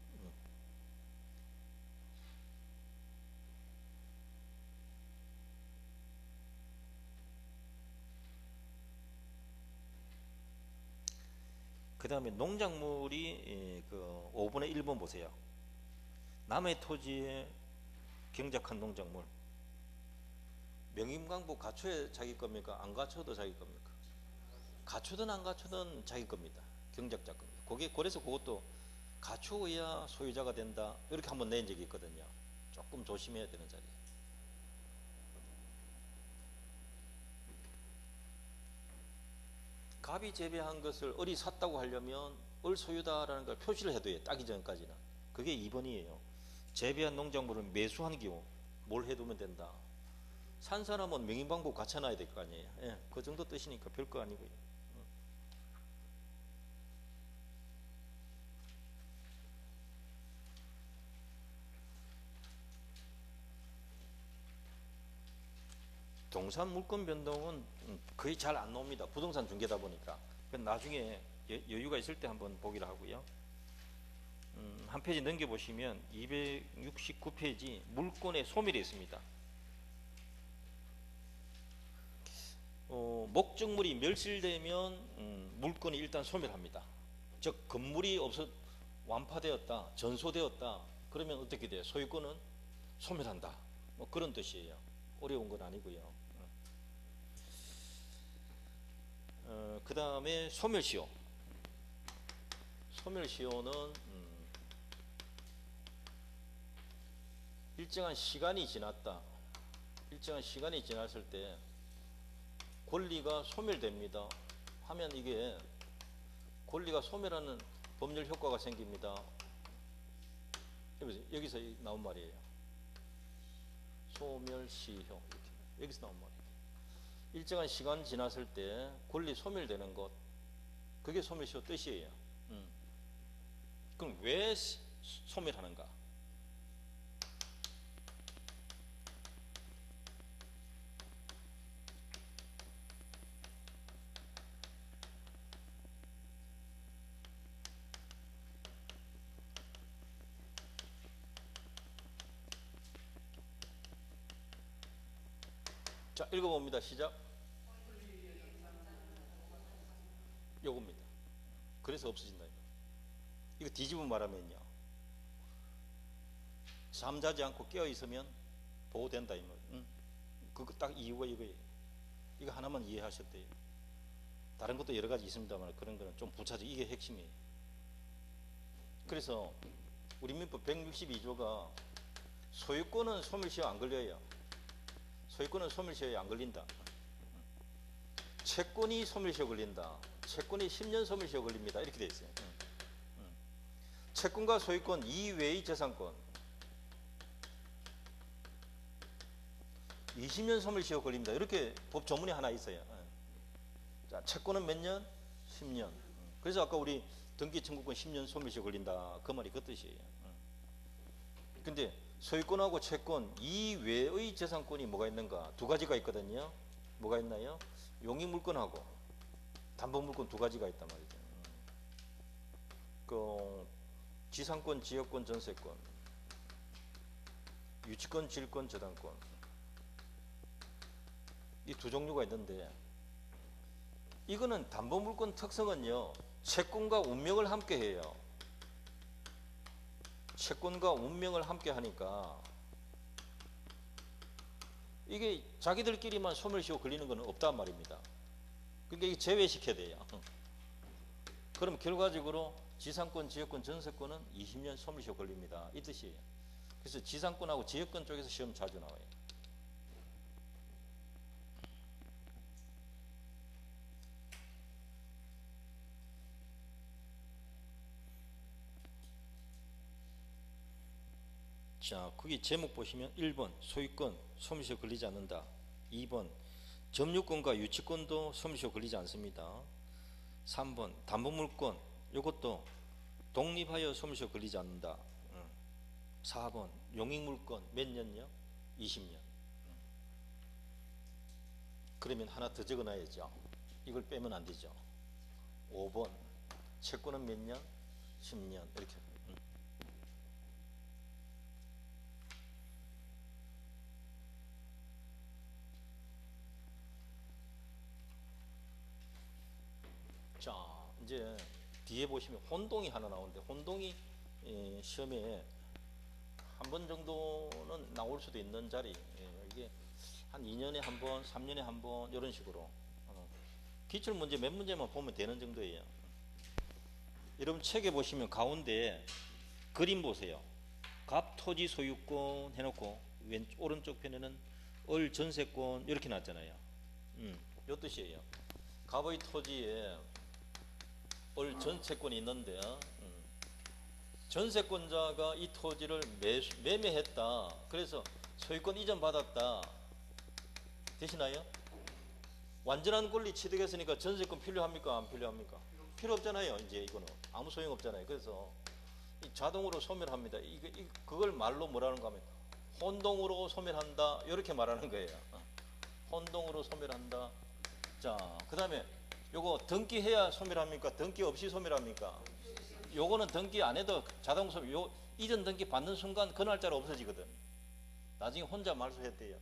그 다음에 농작물이 그 5분의 1번 보세요. 남의 토지에 경작한 농작물. 명임광부 갖춰야 자기 겁니까? 안 갖춰도 자기 겁니까? 갖추든 안 갖추든 자기 겁니다. 경작자 겁니다. 그래서 그것도 갖추어야 소유자가 된다. 이렇게 한번 낸 적이 있거든요. 조금 조심해야 되는 자리예요. 갑이 재배한 것을 을이 샀다고 하려면 을 소유다라는 걸 표시를 해둬야 따기 전까지는. 그게 2번이에요. 재배한 농작물을 매수한 경우 뭘 해두면 된다. 산 사람은 명인방법 갖춰놔야 될 거 아니에요. 예, 그 정도 뜻이니까 별거 아니고요. 동산 물권 변동은 거의 잘 안 나옵니다. 부동산 중개다 보니까. 나중에 여유가 있을 때 한번 보기로 하고요. 한 페이지 넘겨보시면 269페이지 물권의 소멸이 있습니다. 목적물이 멸실되면 물권이 일단 소멸합니다. 즉 건물이 완파되었다, 전소되었다. 그러면 어떻게 돼요? 소유권은 소멸한다. 뭐 그런 뜻이에요. 어려운 건 아니고요. 그 다음에 소멸시효. 소멸시효는 일정한 시간이 지났다. 일정한 시간이 지났을 때 권리가 소멸됩니다. 하면 이게 권리가 소멸하는 법률 효과가 생깁니다. 여기서 나온 말이에요. 소멸시효. 이렇게. 여기서 나온 말이에요. 일정한 시간 지났을 때 권리 소멸되는 것. 그게 소멸시효 뜻이에요. 그럼 왜 소멸하는가? 자, 읽어봅니다. 시작. 요겁니다. 그래서 없어진다. 이거 뒤집어 말하면요. 잠자지 않고 깨어 있으면 보호된다. 이 말. 그거 딱 이유가 이거예요. 이거 하나만 이해하셨대요. 다른 것도 여러 가지 있습니다만 그런 거는 좀 부차적. 이게 핵심이에요. 그래서 우리 민법 162조가 소유권은 소멸시효 안 걸려요. 소유권은 소멸시효에 안 걸린다. 채권이 소멸시효 걸린다. 채권이 10년 소멸시효 걸립니다. 이렇게 돼 있어요. 채권과 소유권 이외의 재산권 20년 소멸시효 걸립니다. 이렇게 법 조문이 하나 있어요. 자, 채권은 몇 년? 10년. 그래서 아까 우리 등기 청구권 10년 소멸시효 걸린다. 그 말이 그 뜻이에요. 근데 소유권하고 채권 이외의 재산권이 뭐가 있는가? 두 가지가 있거든요. 뭐가 있나요? 용익물권하고 담보물권 두 가지가 있단 말이죠. 그 지상권, 지역권, 전세권, 유치권, 질권, 저당권 이 두 종류가 있는데 이거는 담보물권 특성은요. 채권과 운명을 함께 해요. 채권과 운명을 함께 하니까 이게 자기들끼리만 소멸시효 걸리는 건 없단 말입니다. 그러니까 이게 제외시켜야 돼요. 그럼 결과적으로 지상권, 지역권, 전세권은 20년 소멸시효 걸립니다. 이 뜻이에요. 그래서 지상권하고 지역권 쪽에서 시험 자주 나와요. 자, 거기 제목 보시면 1번 소유권 소멸시효 걸리지 않는다. 2번 점유권과 유치권도 소멸시효 걸리지 않습니다. 3번 담보물권 이것도 독립하여 소멸시효 걸리지 않는다. 4번 용익물권 몇 년요? 20년. 그러면 하나 더 적어놔야죠. 이걸 빼면 안 되죠. 5번 채권은 몇 년? 10년. 이렇게. 자, 이제 뒤에 보시면 혼동이 하나 나오는데, 혼동이 시험에 한 번 정도는 나올 수도 있는 자리. 이게 한 2년에 한 번, 3년에 한 번 이런 식으로 기출 문제 몇 문제만 보면 되는 정도예요. 여러분 책에 보시면 가운데 그림 보세요. 갑 토지 소유권 해놓고 오른쪽 편에는 을 전세권 이렇게 놨잖아요. 요 뜻이에요. 갑의 토지에 을 전세권이 있는데 전세권자가 이 토지를 매매했다. 그래서 소유권 이전 받았다. 되시나요? 완전한 권리 취득했으니까 전세권 필요합니까? 안 필요합니까? 필요 없잖아요. 이제 이거는 아무 소용 없잖아요. 그래서 자동으로 소멸합니다. 그걸 말로 뭐라는 거 하면 혼동으로 소멸한다. 이렇게 말하는 거예요. 혼동으로 소멸한다. 자, 그 다음에 요거 등기해야 소멸합니까? 등기 없이 소멸합니까? 요거는 등기 안 해도 자동 소멸. 요 이전 등기 받는 순간 그 날짜로 없어지거든. 나중에 혼자 말소했대요.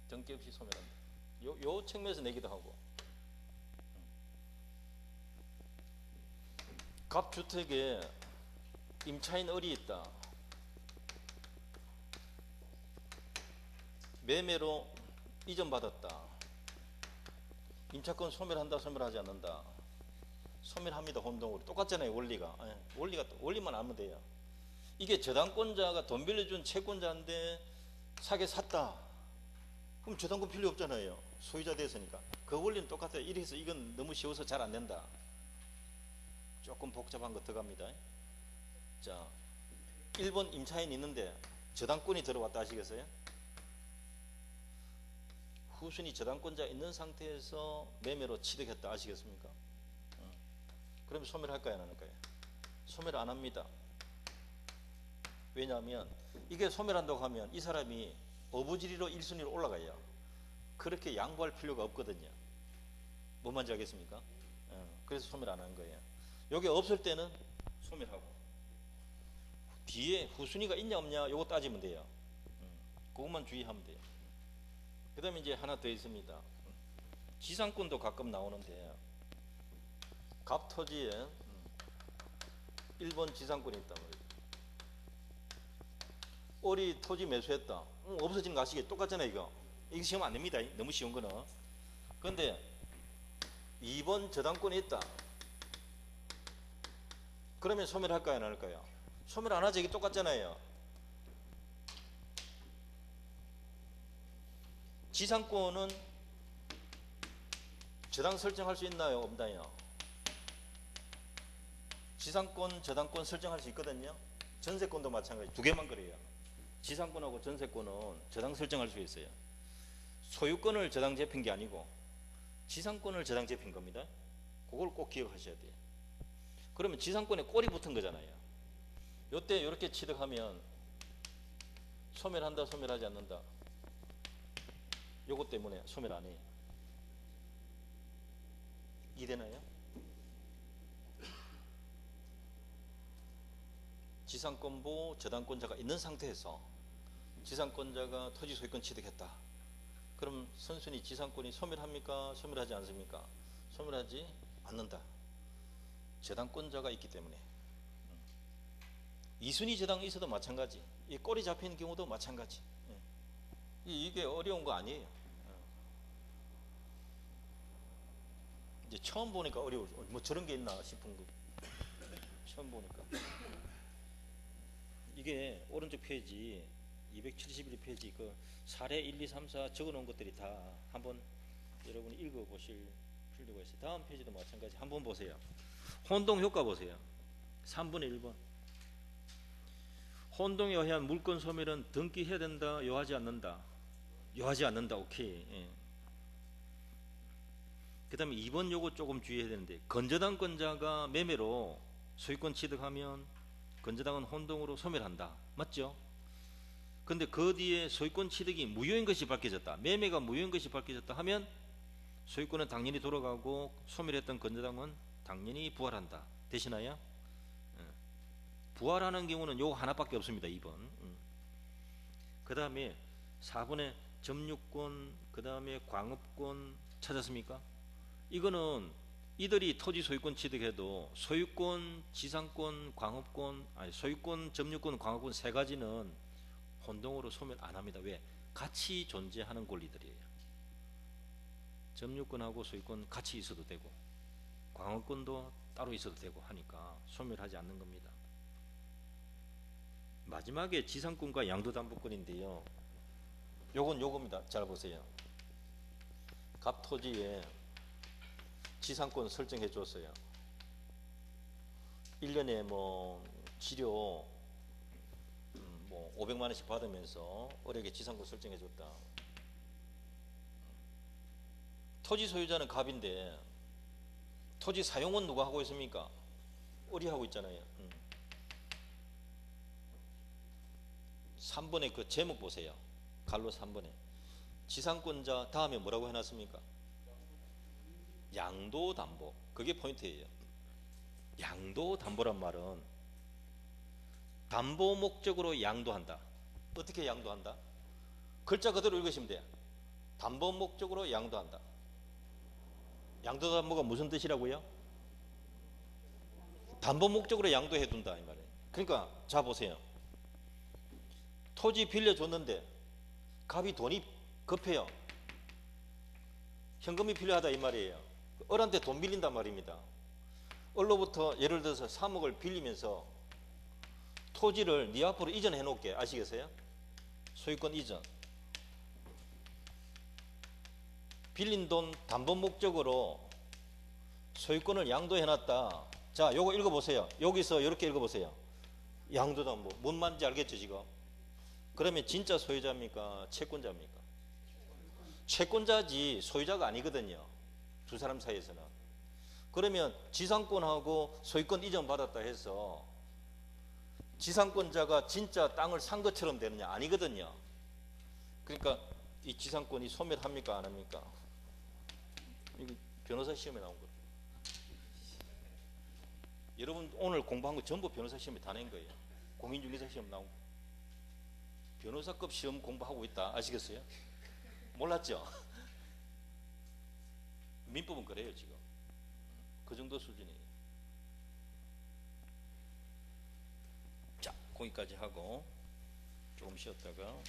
등기 없이 소멸한다. 요 측면에서 내기도 하고. 갑주택에 임차인 을이 있다. 매매로 이전받았다. 임차권 소멸한다, 소멸하지 않는다. 소멸합니다. 혼동으로. 똑같잖아요. 원리가. 원리만 알면 돼요. 이게 저당권자가 돈 빌려준 채권자인데 사게 샀다. 그럼 저당권 필요 없잖아요. 소유자 됐으니까. 그 원리는 똑같아요. 이래서 이건 너무 쉬워서 잘 안 된다. 조금 복잡한 거 들어갑니다. 자, 1번 임차인 있는데 저당권이 들어왔다 하시겠어요? 후순위 저당권자 있는 상태에서 매매로 취득했다 아시겠습니까? 그러면 소멸할까요, 안 할까요? 소멸 안 합니다. 왜냐하면 이게 소멸한다고 하면 이 사람이 어부지리로 1순위로 올라가요. 그렇게 양보할 필요가 없거든요. 뭔 말인지 알겠습니까? 그래서 소멸 안 하는 거예요. 여기 없을 때는 소멸하고 뒤에 후순위가 있냐 없냐 요거 따지면 돼요. 그것만 주의하면 돼요. 그 다음에 이제 하나 더 있습니다. 지상권도 가끔 나오는데 갑토지에 1번 지상권이 있단 말이에요. 을이 토지 매수했다. 없어지는 거 아시겠죠? 똑같잖아요. 이거 시험 안 됩니다. 너무 쉬운 거는. 그런데 2번 저당권이 있다. 그러면 소멸할까요, 안 할까요? 소멸 안 하죠. 이게 똑같잖아요. 지상권은 저당 설정할 수 있나요, 없나요? 지상권, 저당권 설정할 수 있거든요. 전세권도 마찬가지. 두 개만 그래요. 지상권하고 전세권은 저당 설정할 수 있어요. 소유권을 저당 잡힌 게 아니고 지상권을 저당 잡힌 겁니다. 그걸 꼭 기억하셔야 돼요. 그러면 지상권에 꼴이 붙은 거잖아요. 요때 이렇게 취득하면 소멸한다, 소멸하지 않는다. 요것 때문에 소멸 안 해요. 이해되나요? 지상권보 저당권자가 있는 상태에서 지상권자가 토지 소유권 취득했다. 그럼 선순위 지상권이 소멸합니까? 소멸하지 않습니까? 소멸하지 않는다. 저당권자가 있기 때문에. 2순위 저당이 있어도 마찬가지. 이 꼴이 잡히는 경우도 마찬가지. 이게 어려운 거 아니에요. 이제 처음 보니까 어려워. 뭐 저런 게 있나 싶은 거. 처음 보니까. 이게 오른쪽 페이지 271페이지 그 사례 1, 2, 3, 4 적어놓은 것들이 다 한번 여러분이 읽어보실 필요가 있어요. 다음 페이지도 마찬가지. 한번 보세요. 혼동 효과 보세요. 3분의 1번. 혼동에 의한 물권 소멸은 등기해야 된다, 요하지 않는다. 요하지 않는다. 오케이. 예. 그 다음에 2번 요거 조금 주의해야 되는데, 건저당권자가 매매로 소유권 취득하면 건저당은 혼동으로 소멸한다. 맞죠? 근데 그 뒤에 소유권 취득이 무효인 것이 밝혀졌다. 매매가 무효인 것이 밝혀졌다 하면 소유권은 당연히 돌아가고 소멸했던 건저당은 당연히 부활한다. 되시나요? 부활하는 경우는 요거 하나밖에 없습니다. 2번. 그 다음에 4번에 점유권, 그 다음에 광업권 찾았습니까? 이거는 이들이 토지 소유권 취득해도 소유권, 지상권, 광업권, 아니 소유권, 점유권, 광업권 세 가지는 혼동으로 소멸 안 합니다. 왜? 같이 존재하는 권리들이에요. 점유권하고 소유권 같이 있어도 되고 광업권도 따로 있어도 되고 하니까 소멸하지 않는 겁니다. 마지막에 지상권과 양도담보권인데요. 요건 요겁니다. 잘 보세요. 갑 토지에 지상권 설정해 줬어요. 1년에 뭐 치료 뭐 500만 원씩 받으면서 을에게 지상권 설정해 줬다. 토지 소유자는 갑인데 토지 사용은 누가 하고 있습니까? 을이 하고 있잖아요. 3번에 그 제목 보세요. 갈로 3번에 지상권자 다음에 뭐라고 해놨습니까? 양도담보. 그게 포인트예요. 양도담보란 말은 담보 목적으로 양도한다. 어떻게 양도한다? 글자 그대로 읽으시면 돼요. 담보 목적으로 양도한다. 양도담보가 무슨 뜻이라고요? 담보 목적으로 양도해 둔다 이 말이에요. 그러니까 자 보세요. 토지 빌려줬는데 갑이 돈이 급해요. 현금이 필요하다 이 말이에요. 을한테 돈 빌린단 말입니다. 을로부터 예를 들어서 3억을 빌리면서 토지를 네 앞으로 이전해 놓을게. 아시겠어요? 소유권 이전. 빌린 돈 담보 목적으로 소유권을 양도해 놨다. 자, 요거 읽어보세요. 여기서 이렇게 읽어보세요. 양도담보. 뭔 말인지 알겠죠 지금? 그러면 진짜 소유자입니까? 채권자입니까? 채권자지 소유자가 아니거든요. 두 사람 사이에서는. 그러면 지상권하고 소유권 이전 받았다 해서 지상권자가 진짜 땅을 산 것처럼 되느냐? 아니거든요. 그러니까 이 지상권이 소멸합니까? 안 합니까? 이거 변호사 시험에 나온 거예요. 여러분 오늘 공부한 거 전부 변호사 시험에 다 낸 거예요. 공인중개사 시험 나온 거. 변호사급 시험 공부하고 있다. 아시겠어요? 몰랐죠? 민법은 그래요 지금. 그 정도 수준이에요. 자, 거기까지 하고 조금 쉬었다가